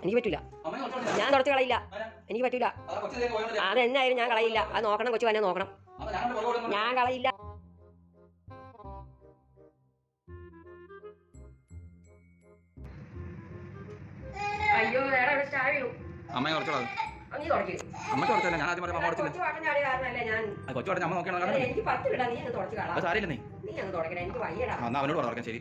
എനിക്ക് പറ്റൂല, ഞാൻ തുടച്ച് കളയില്ല, എനിക്ക് പറ്റൂല. അതെന്നായാലും ഞാൻ കളയില്ല. അത് നോക്കണം, കൊച്ചു തന്നെ നോക്കണം. ഞാൻ കളയില്ല. അയ്യോ അമ്മ കുറച്ചോളൂ. അമ്മ കുറച്ചല്ല, ഞാൻ ആദ്യം പറയാം അമ്മ കുറച്ചില്ല. കൊച്ചു അമ്മ നോക്കിയാണോ? സാരില്ല നീ എന്നാ അവനോട് പറഞ്ഞു. ശരി